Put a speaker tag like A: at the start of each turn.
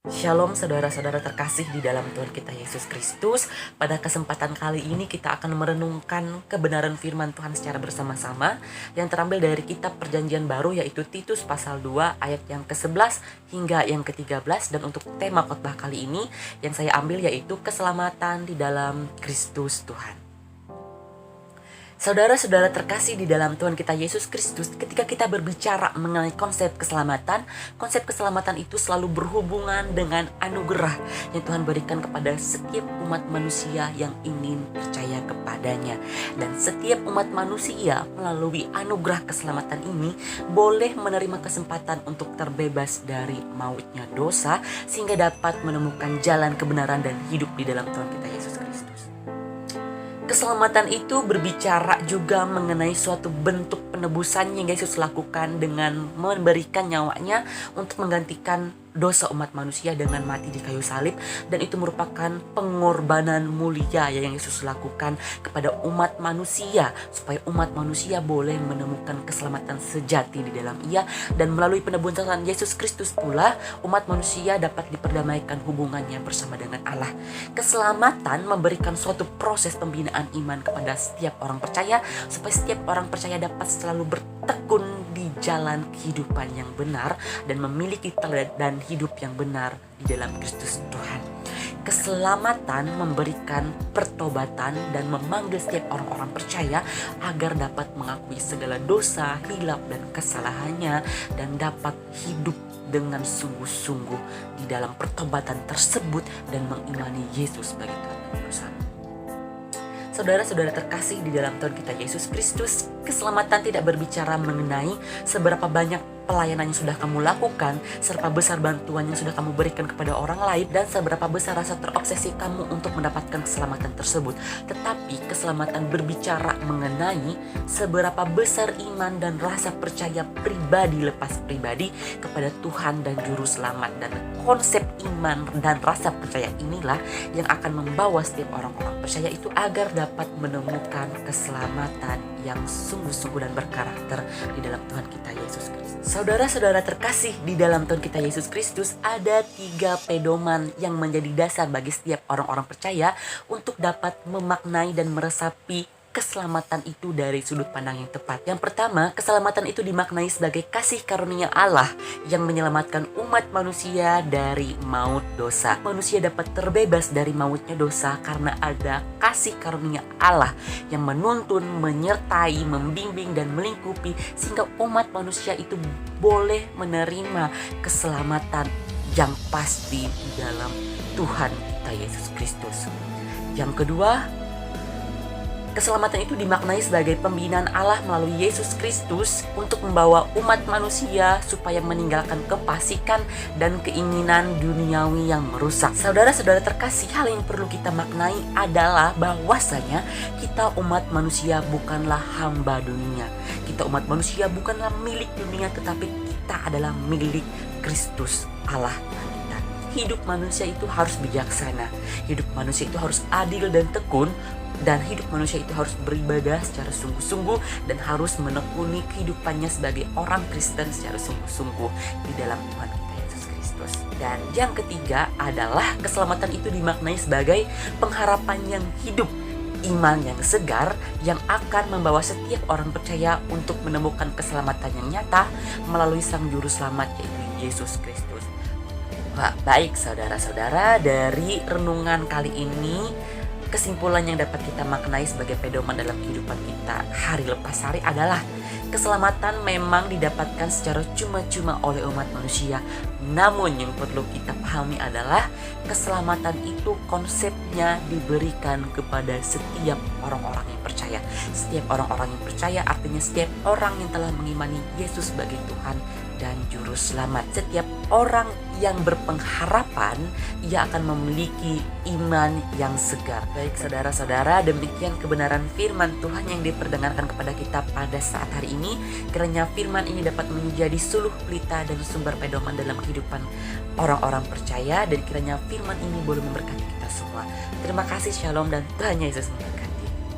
A: Shalom saudara-saudara terkasih di dalam Tuhan kita Yesus Kristus. Pada kesempatan kali ini kita akan merenungkan kebenaran firman Tuhan secara bersama-sama yang terambil dari kitab Perjanjian Baru, yaitu Titus pasal 2 ayat yang ke-11 hingga yang ke-13. Dan untuk tema khotbah kali ini yang saya ambil yaitu keselamatan di dalam Kristus Tuhan. Saudara-saudara terkasih di dalam Tuhan kita Yesus Kristus, ketika kita berbicara mengenai konsep keselamatan itu selalu berhubungan dengan anugerah yang Tuhan berikan kepada setiap umat manusia yang ingin percaya kepadanya. Dan setiap umat manusia melalui anugerah keselamatan ini boleh menerima kesempatan untuk terbebas dari mautnya dosa, sehingga dapat menemukan jalan kebenaran dan hidup di dalam Tuhan kita Yesus Kristus. Keselamatan itu berbicara juga mengenai suatu bentuk penebusan yang Yesus lakukan dengan memberikan nyawanya untuk menggantikan dosa umat manusia dengan mati di kayu salib. Dan itu merupakan pengorbanan mulia yang Yesus lakukan kepada umat manusia, supaya umat manusia boleh menemukan keselamatan sejati di dalam Ia. Dan melalui penebusan Yesus Kristus pula umat manusia dapat diperdamaikan hubungannya bersama dengan Allah. Keselamatan memberikan suatu proses pembinaan iman kepada setiap orang percaya, supaya setiap orang percaya dapat selalu bertekun di jalan kehidupan yang benar dan memiliki teladan hidup yang benar di dalam Kristus Tuhan. Keselamatan memberikan pertobatan dan memanggil setiap orang-orang percaya agar dapat mengakui segala dosa, hilaf dan kesalahannya, dan dapat hidup dengan sungguh-sungguh di dalam pertobatan tersebut dan mengimani Yesus sebagai Tuhan dan Juru Selamat. Saudara-saudara terkasih di dalam Tuhan kita Yesus Kristus, keselamatan tidak berbicara mengenai seberapa banyak pelayanan yang sudah kamu lakukan, seberapa besar bantuan yang sudah kamu berikan kepada orang lain, dan seberapa besar rasa terobsesi kamu untuk mendapatkan keselamatan tersebut. Tetapi keselamatan berbicara mengenai seberapa besar iman dan rasa percaya pribadi lepas pribadi kepada Tuhan dan Juru Selamat. Dan konsep iman dan rasa percaya inilah yang akan membawa setiap orang-orang percaya itu agar dapat menemukan keselamatan yang sungguh-sungguh dan berkarakter di dalam Tuhan kita Yesus Kristus. Saudara-saudara terkasih di dalam Tuhan kita Yesus Kristus, ada 3 pedoman yang menjadi dasar bagi setiap orang-orang percaya untuk dapat memaknai dan meresapi keselamatan itu dari sudut pandang yang tepat. Yang pertama, keselamatan itu dimaknai sebagai kasih karunia Allah yang menyelamatkan umat manusia dari maut dosa. Manusia dapat terbebas dari mautnya dosa karena ada kasih karunia Allah yang menuntun, menyertai, membimbing dan melingkupi, sehingga umat manusia itu boleh menerima keselamatan yang pasti di dalam Tuhan kita Yesus Kristus. Yang kedua, keselamatan itu dimaknai sebagai pembinaan Allah melalui Yesus Kristus untuk membawa umat manusia supaya meninggalkan kefasikan dan keinginan duniawi yang merusak. Saudara-saudara terkasih, hal yang perlu kita maknai adalah bahwasanya kita umat manusia bukanlah hamba dunia. Kita umat manusia bukanlah milik dunia, tetapi kita adalah milik Kristus Allah Tuhan kita. Hidup manusia itu harus bijaksana. Hidup manusia itu harus adil dan tekun. Dan hidup manusia itu harus beribadah secara sungguh-sungguh dan harus menekuni kehidupannya sebagai orang Kristen secara sungguh-sungguh di dalam Tuhan kita Yesus Kristus. Dan yang ketiga adalah keselamatan itu dimaknai sebagai pengharapan yang hidup, iman yang segar yang akan membawa setiap orang percaya untuk menemukan keselamatan yang nyata melalui Sang Juru Selamat, yaitu Yesus Kristus. Baik saudara-saudara, dari renungan kali ini, kesimpulan yang dapat kita maknai sebagai pedoman dalam kehidupan kita hari lepas hari adalah keselamatan memang didapatkan secara cuma-cuma oleh umat manusia. Namun yang perlu kita pahami adalah keselamatan itu konsepnya diberikan kepada setiap orang-orang yang percaya. Setiap orang-orang yang percaya artinya setiap orang yang telah mengimani Yesus sebagai Tuhan dan Juru Selamat. Setiap orang yang berpengharapan, ia akan memiliki iman yang segar. Baik saudara-saudara, demikian kebenaran firman Tuhan yang diperdengarkan kepada kita pada saat hari ini. Kiranya firman ini dapat menjadi suluh pelita dan sumber pedoman dalam kehidupan orang-orang percaya, dan kiranya firman ini boleh memberkati kita semua. Terima kasih, shalom, dan Tuhan Yesus memberkati.